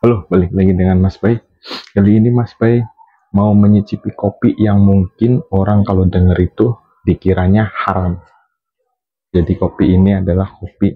Halo, balik lagi dengan Mas Bay. Kali ini Mas Bay mau menyicipi kopi yang mungkin orang kalau denger itu dikiranya haram. Jadi kopi ini adalah kopi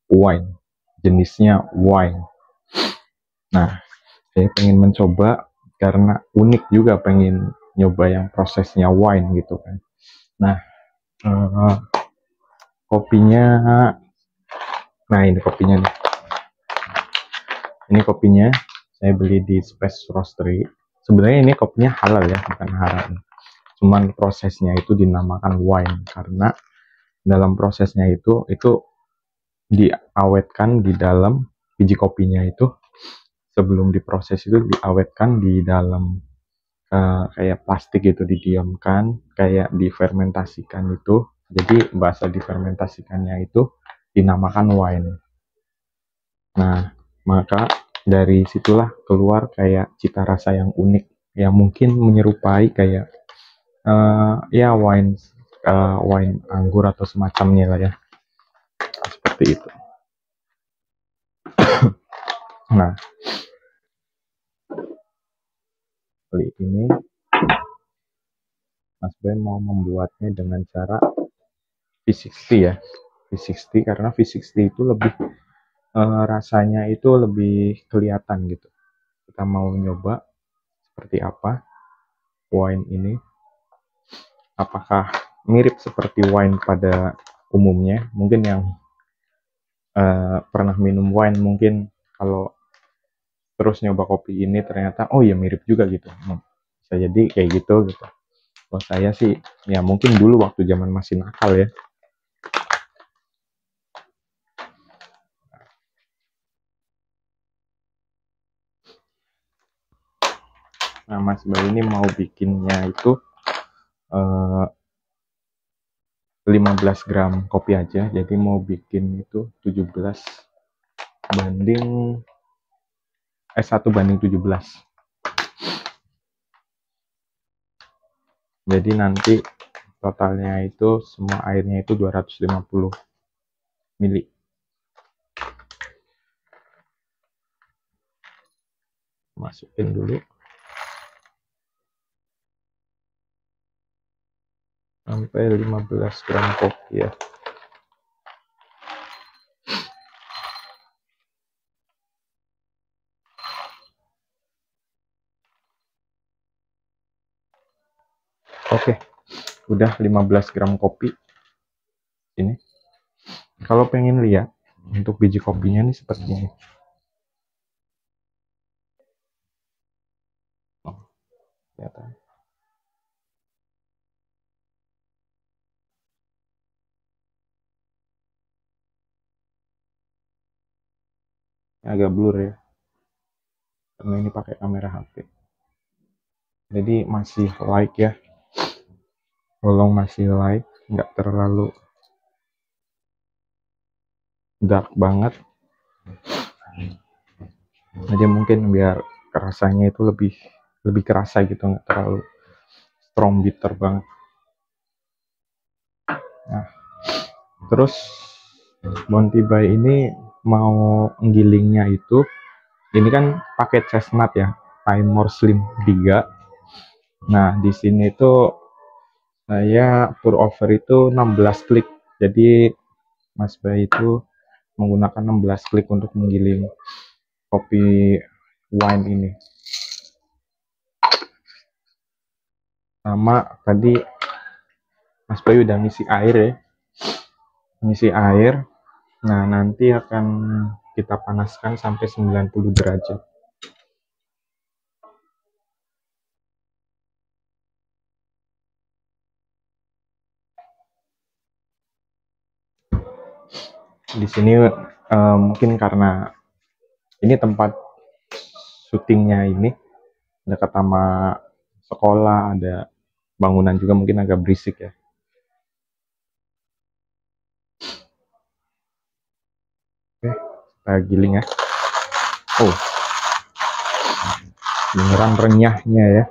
wine, jenisnya wine. Nah, saya pengen mencoba karena unik juga pengen nyoba yang prosesnya wine gitu kan. Nah, eh, kopinya, nah ini kopinya nih. Ini kopinya saya beli di Space Roastery. Sebenarnya ini kopinya halal ya, bukan haram. Cuman prosesnya itu dinamakan wine karena dalam prosesnya itu diawetkan di dalam biji kopinya itu sebelum diproses itu diawetkan di dalam kayak plastik itu didiamkan kayak difermentasikan itu, jadi bahasa difermentasikannya itu dinamakan wine. Nah, maka dari situlah keluar kayak cita rasa yang unik yang mungkin menyerupai kayak ya wine anggur atau semacamnya lah ya, seperti itu. Nah, kali ini Mas Ben mau membuatnya dengan cara V60 ya, V60 karena V60 itu lebih rasanya itu lebih kelihatan gitu. Kita mau nyoba seperti apa wine ini, apakah mirip seperti wine pada umumnya. Mungkin yang pernah minum wine mungkin kalau terus nyoba kopi ini ternyata oh ya mirip juga gitu, bisa jadi kayak gitu. Kalau saya sih ya mungkin dulu waktu zaman masih nakal ya. Nah, Mas Bay ini mau bikinnya itu 15 gram kopi aja, jadi mau bikin itu 17 banding 1 banding 17. Jadi nanti totalnya itu semua airnya itu 250 mili. Masukin dulu sampai 15 gram kopi ya. Oke, udah 15 gram kopi ini. Kalau pengen lihat untuk biji kopinya nih seperti ini. Oh, kelihatan. Agak blur ya, karena ini pakai kamera HP. Jadi masih light ya, tolong masih light, nggak terlalu dark banget. Jadi mungkin biar kerasanya itu lebih kerasa gitu, nggak terlalu strong bitter banget. Nah, terus Bounty By ini mau nggilingnya itu, ini kan pakai chestnut ya, Timor Slim 3. Nah, di sini tuh saya pour over itu 16 klik. Jadi Mas Bay itu menggunakan 16 klik untuk menggiling kopi wine ini. Sama tadi Mas Bay udah ngisi air ya. Ngisi air. Nah, nanti akan kita panaskan sampai 90 derajat. Di sini mungkin karena ini tempat syutingnya ini dekat sama sekolah, ada bangunan juga mungkin agak berisik ya. Oke, kita giling ya. Oh, beneran renyahnya ya.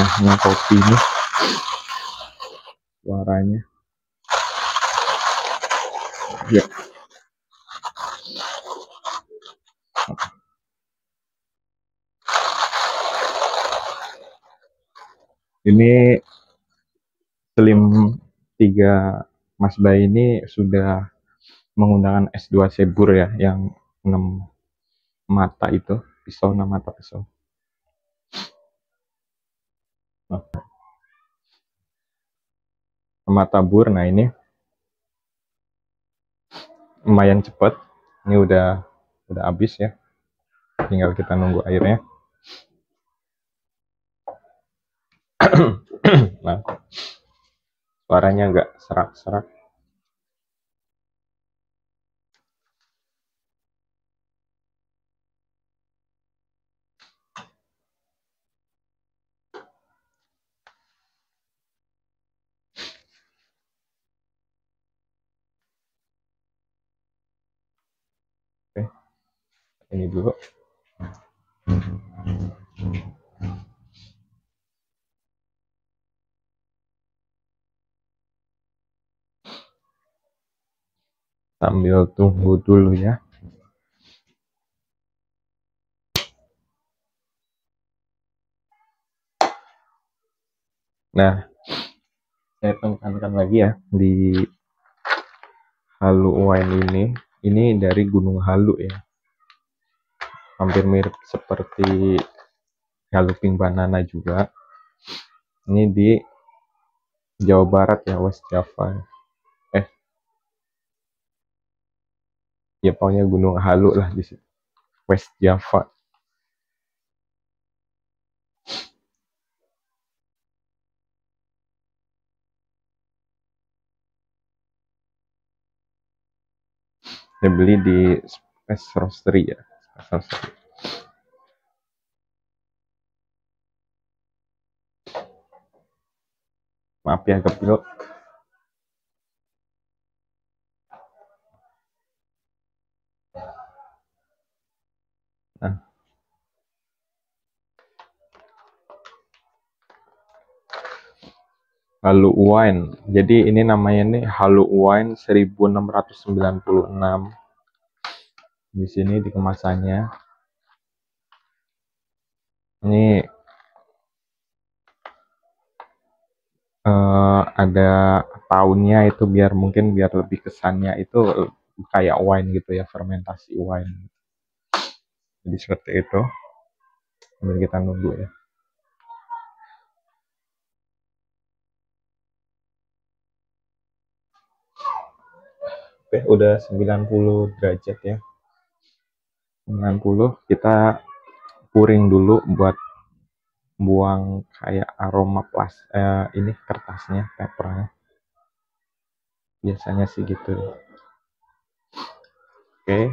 renyahnya kopi ini, suaranya. Ya. Ini Slim 3 Mas Bay ini sudah menggunakan S2 Sebur ya, yang 6 mata itu, pisau 6 mata pisau. Nah, mata bur, nah ini lumayan cepat. Ini udah habis ya. Tinggal kita nunggu airnya. Nah, suaranya agak serak-serak. Oke, ini dulu. Sambil tunggu dulu ya. Nah, saya tekankan lagi ya, di Halu Wine ini dari Gunung Halu ya. Hampir mirip seperti Halu Pink Banana juga. Ini di Jawa Barat ya, West Java. Ya pokoknya Gunung Halu lah di West Java. Saya beli di Space Roastery ya. Maaf ya kepil. Nah, Halu Wine. Jadi ini namanya nih Halu Wine 1696. Di sini di kemasannya. Ini ada tahunnya itu biar lebih kesannya itu kayak wine gitu ya, fermentasi wine. Jadi seperti itu. Sambil kita nunggu ya. Oke, udah 90 derajat ya. 90, kita puring dulu buat buang kayak aroma ini kertasnya, papernya. Biasanya sih gitu. Oke.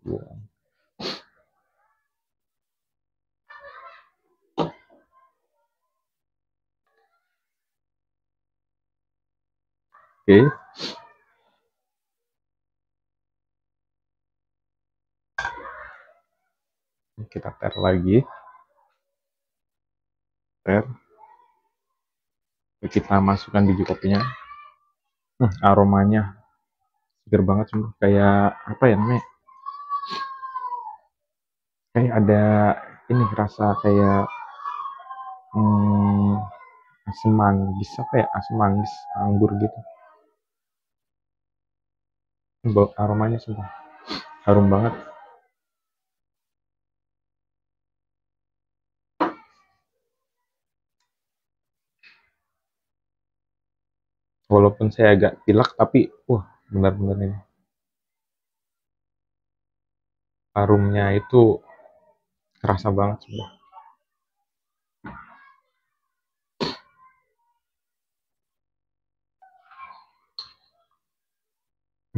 Buang. Oke. Kita ter lagi. Ter. Kita masukkan biji kopinya. Aromanya seger banget sih, kayak apa ya namanya? Kayak ada ini rasa kayak asam manggis, apa ya? Asam manggis anggur gitu. Aromanya sumpah harum banget. Walaupun saya agak pilek, tapi benar-benar ini harumnya itu kerasa banget sumpah.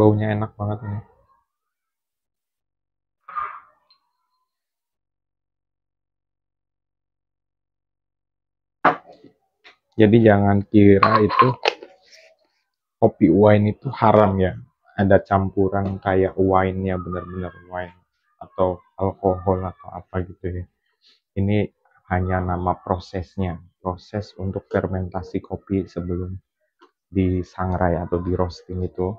Baunya enak banget ini. Jadi jangan kira itu kopi wine itu haram ya. Ada campuran kayak wine-nya, benar-benar wine atau alkohol atau apa gitu ya. Ini hanya nama prosesnya, proses untuk fermentasi kopi sebelum disangrai atau di roasting itu.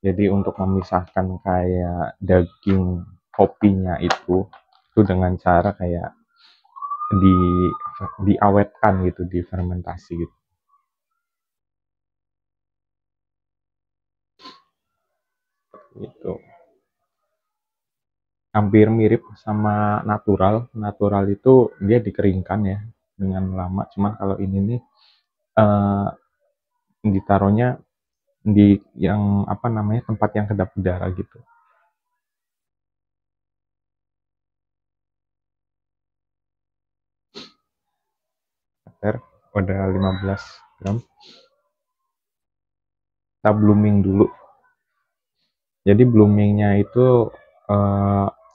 Jadi untuk memisahkan kayak daging kopinya itu dengan cara kayak di diawetkan gitu, difermentasi gitu. Gitu. Hampir mirip sama natural. Natural itu dia dikeringkan ya dengan lama. Cuman kalau ini nih eh, ditaruhnya di yang apa namanya, tempat yang kedap udara gitu. Udah 15 gram. Kita blooming dulu. Jadi bloomingnya itu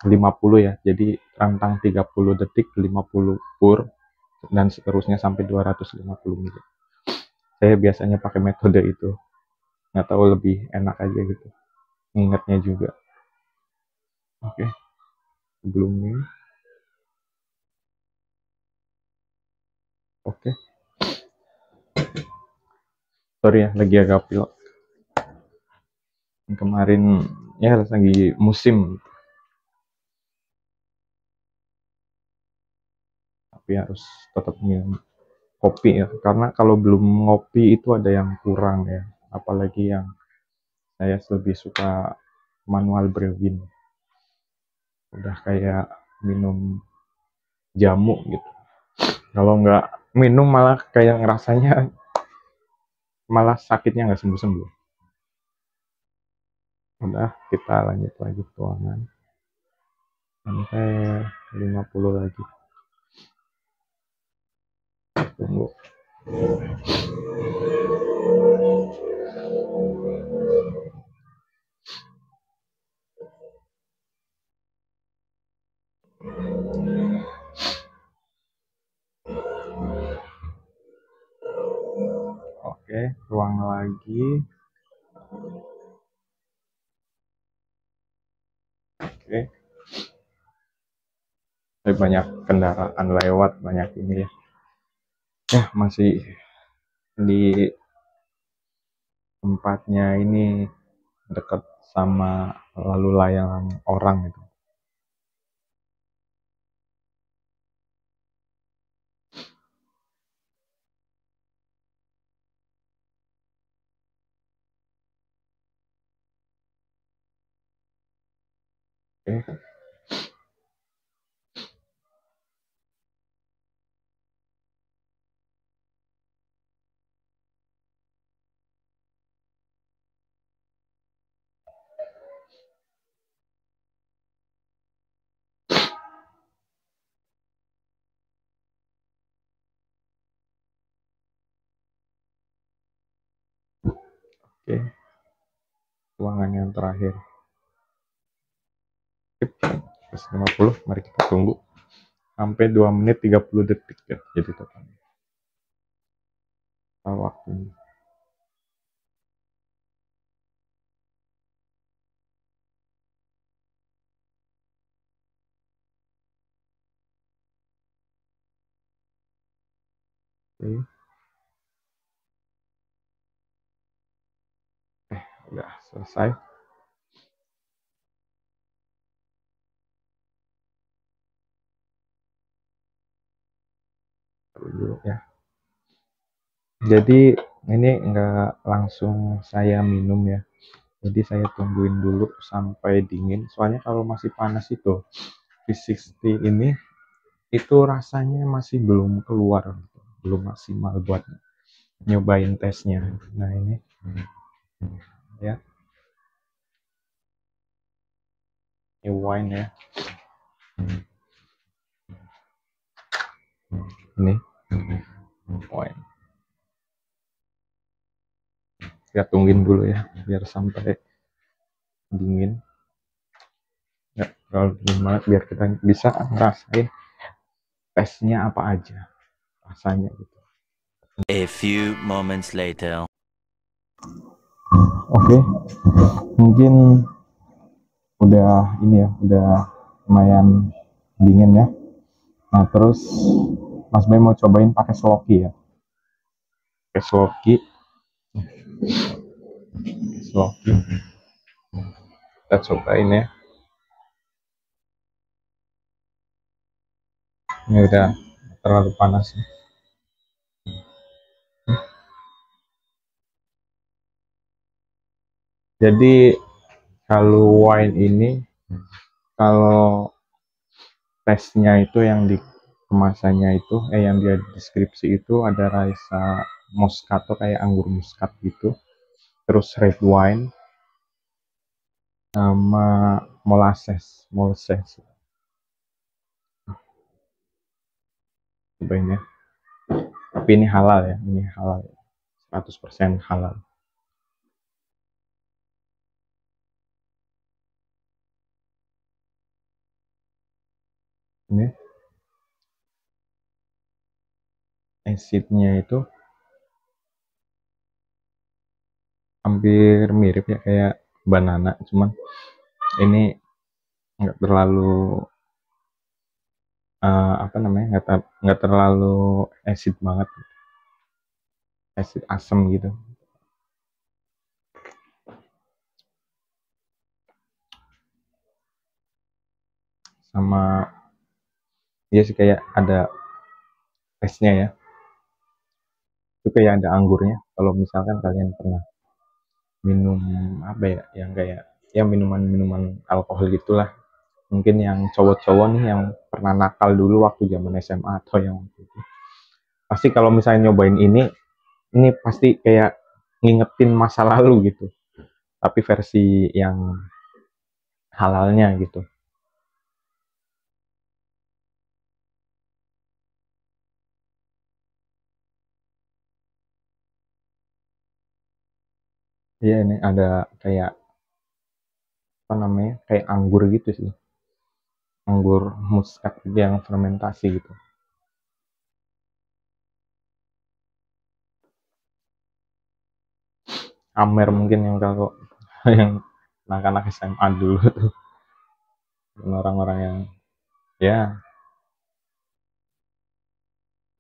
50 ya. Jadi rentang 30 detik, 50 pur, dan seterusnya sampai 250 ml. Saya biasanya pakai metode itu. Nggak tahu, lebih enak aja gitu. Ingatnya juga. Oke, blooming. Oke. Sorry ya, lagi agak pilek. Kemarin ya lagi musim, tapi harus tetap minum kopi ya, karena kalau belum ngopi itu ada yang kurang ya, apalagi yang saya lebih suka manual brewing, udah kayak minum jamu gitu. Kalau nggak minum malah kayak ngerasanya malah sakitnya nggak sembuh-sembuh. Udah, kita lanjut lagi tuangan sampai 50 lagi. Tunggu. Oke, tuang lagi. Oke. Banyak kendaraan lewat, banyak ini ya. Ya, masih di tempatnya ini dekat sama lalu lalang orang gitu. Oke. Oke, ruangan yang terakhir. 150, mari kita tunggu sampai 2 menit 30 detik ya, jadi total waktu. Oke. Udah selesai. Dulu ya. Jadi ini enggak langsung saya minum ya. Jadi saya tungguin dulu sampai dingin. Soalnya kalau masih panas itu V60 ini itu rasanya masih belum keluar, belum maksimal buat nyobain tesnya. Nah ini ya, ini wine ya. Ini wine. Kita tungguin dulu ya, biar sampai dingin. Ya, kalau dingin banget biar kita bisa ngerasain tesnya apa aja rasanya gitu. A few moments later. Oke, mungkin udah ini ya, udah lumayan dingin ya. Nah, terus Mas Bay mau cobain pakai sloki ya. Pakai sloki, sloki. Kita cobain ya. Ini udah terlalu panas ya. Jadi kalau wine ini, kalau tesnya itu yang di kemasannya itu, yang dia deskripsi itu ada rasa moscato kayak anggur muskat gitu, terus red wine sama molasses. Cobain ya. Tapi ini halal ya, ini halal, 100% halal. Ini acidnya itu hampir mirip ya kayak banana, cuman ini nggak terlalu apa namanya, nggak terlalu acid banget, acid asam gitu. Sama ya sih kayak ada esnya ya, itu kayak ada anggurnya. Kalau misalkan kalian pernah minum apa ya, yang kayak ya minuman-minuman alkohol gitulah, mungkin yang cowok-cowok nih yang pernah nakal dulu waktu zaman SMA atau yang waktu itu, pasti kalau misalnya nyobain ini pasti kayak ngingetin masa lalu gitu, tapi versi yang halalnya gitu. Iya, ini ada kayak apa namanya, kayak anggur gitu sih, anggur muskat yang fermentasi gitu. Amer mungkin yang kalau yang anak-anak SMA dulu tuh, orang-orang yang ya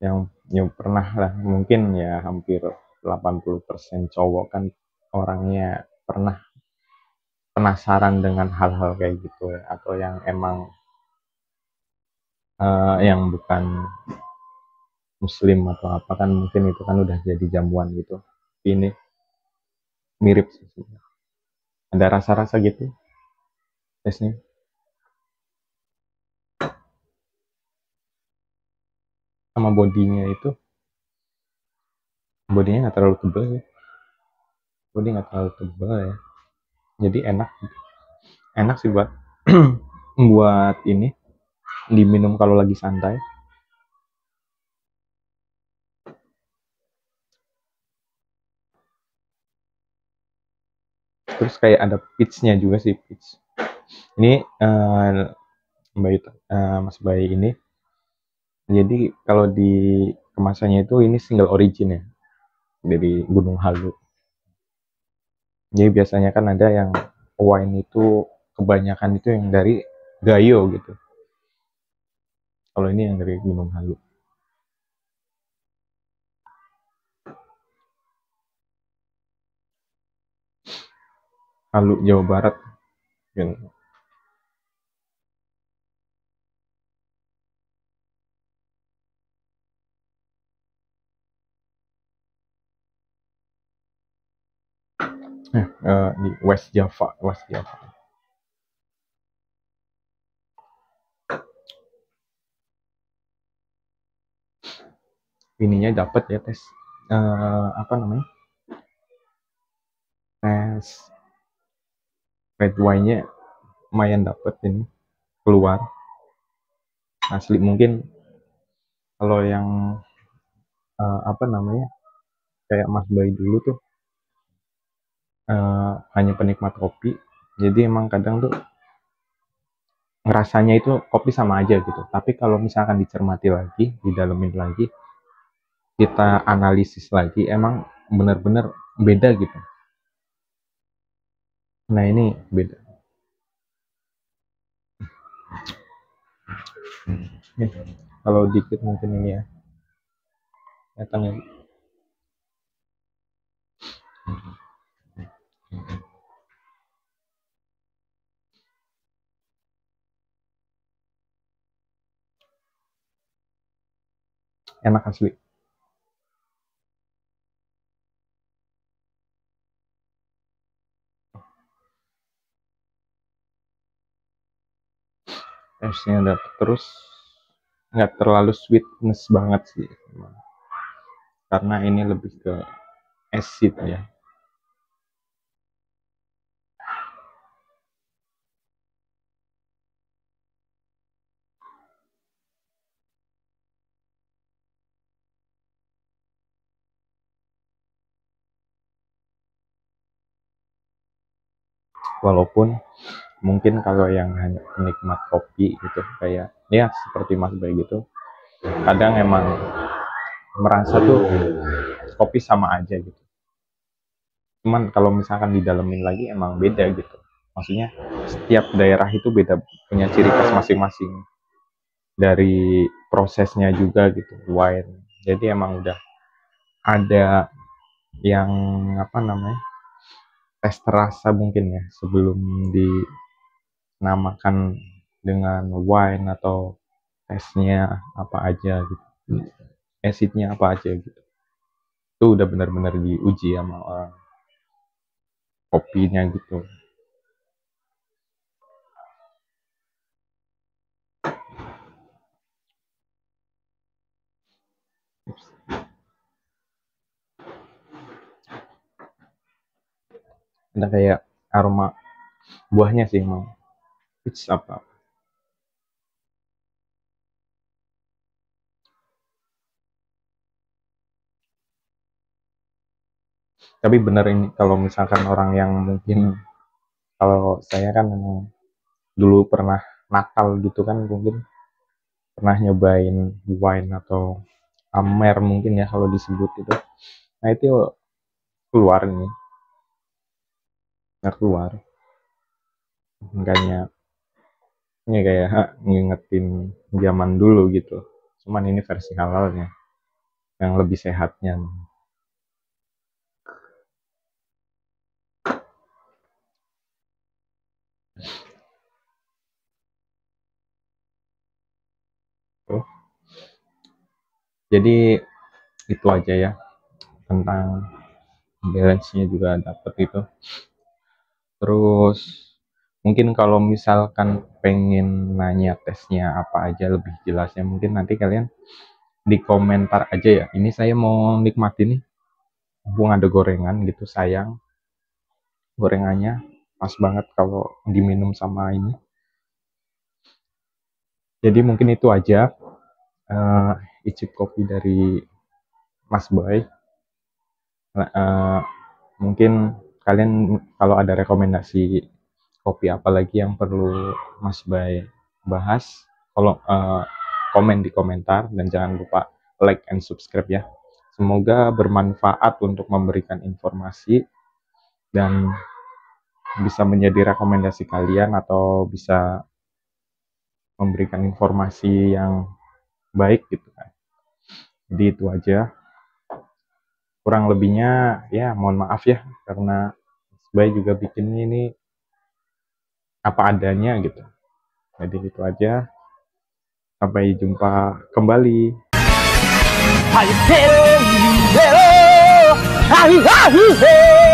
yang pernah lah, mungkin ya hampir 80% cowok kan orangnya pernah penasaran dengan hal-hal kayak gitu ya, atau yang emang yang bukan muslim atau apa kan, mungkin itu kan udah jadi jamuan gitu. Ini mirip sih, ada rasa-rasa gitu tesnya, sama bodinya nggak terlalu tebal ya, bodi nggak terlalu tebal ya, jadi enak, enak sih buat buat ini diminum kalau lagi santai. Terus kayak ada peachnya juga sih, peach ini Mas Bayi ini, jadi kalau di kemasannya itu ini single origin ya, dari Gunung Halu. Jadi biasanya kan ada yang wine itu kebanyakan itu yang dari Gayo gitu, kalau ini yang dari Gunung Halu. Halu Jawa Barat gitu. Di West Java. Ininya dapat ya, tes apa namanya, tes red wine-nya lumayan dapat, ini keluar asli. Mungkin kalau yang apa namanya, kayak Mas Bay dulu tuh hanya penikmat kopi, jadi emang kadang tuh ngerasanya itu kopi sama aja gitu, tapi kalau misalkan dicermati lagi, didalemin lagi, kita analisis lagi, emang bener-bener beda gitu. Nah ini beda. Nih, kalau dikit mungkin ini ya. Datang ya. Enak asli. Esnya dapet, terus nggak terlalu sweetness banget sih, karena ini lebih ke acid ya. Walaupun mungkin kalau yang hanya penikmat kopi gitu, kayak ya seperti Mas Bay gitu, kadang emang merasa tuh kopi sama aja gitu. Cuman kalau misalkan didalemin lagi emang beda gitu. Maksudnya setiap daerah itu beda, punya ciri khas masing-masing. Dari prosesnya juga gitu, wine. Jadi emang udah ada yang apa namanya, tes terasa mungkin ya sebelum dinamakan dengan wine, atau tesnya apa aja gitu, acidnya apa aja gitu. Itu udah benar-benar diuji sama orang kopinya gitu. Ada kayak aroma buahnya sih mau. It's apa? Tapi bener ini kalau misalkan orang yang mungkin, kalau saya kan memang dulu pernah nakal gitu kan, mungkin pernah nyobain wine atau amer mungkin ya kalau disebut itu. Nah itu keluar nih, nggak keluar. Makanya ini kayak ngingetin zaman dulu gitu. Cuman ini versi halalnya, yang lebih sehatnya. Tuh. Jadi itu aja ya tentang balance-nya juga dapet itu. Terus mungkin kalau misalkan pengen nanya tesnya apa aja lebih jelasnya, mungkin nanti kalian di komentar aja ya. Ini saya mau nikmatin nih, mumpung ada gorengan gitu, sayang gorengannya pas banget kalau diminum sama ini. Jadi mungkin itu aja icip kopi dari Mas Boy. Mungkin kalian kalau ada rekomendasi kopi apa lagi yang perlu Mas Bay bahas, kalau komen di komentar, dan jangan lupa like and subscribe ya. Semoga bermanfaat untuk memberikan informasi dan bisa menjadi rekomendasi kalian, atau bisa memberikan informasi yang baik gitu kan. Jadi itu aja. Kurang lebihnya ya mohon maaf ya, karena Bay juga bikin ini apa adanya gitu. Jadi itu aja. Sampai jumpa kembali. I tell you,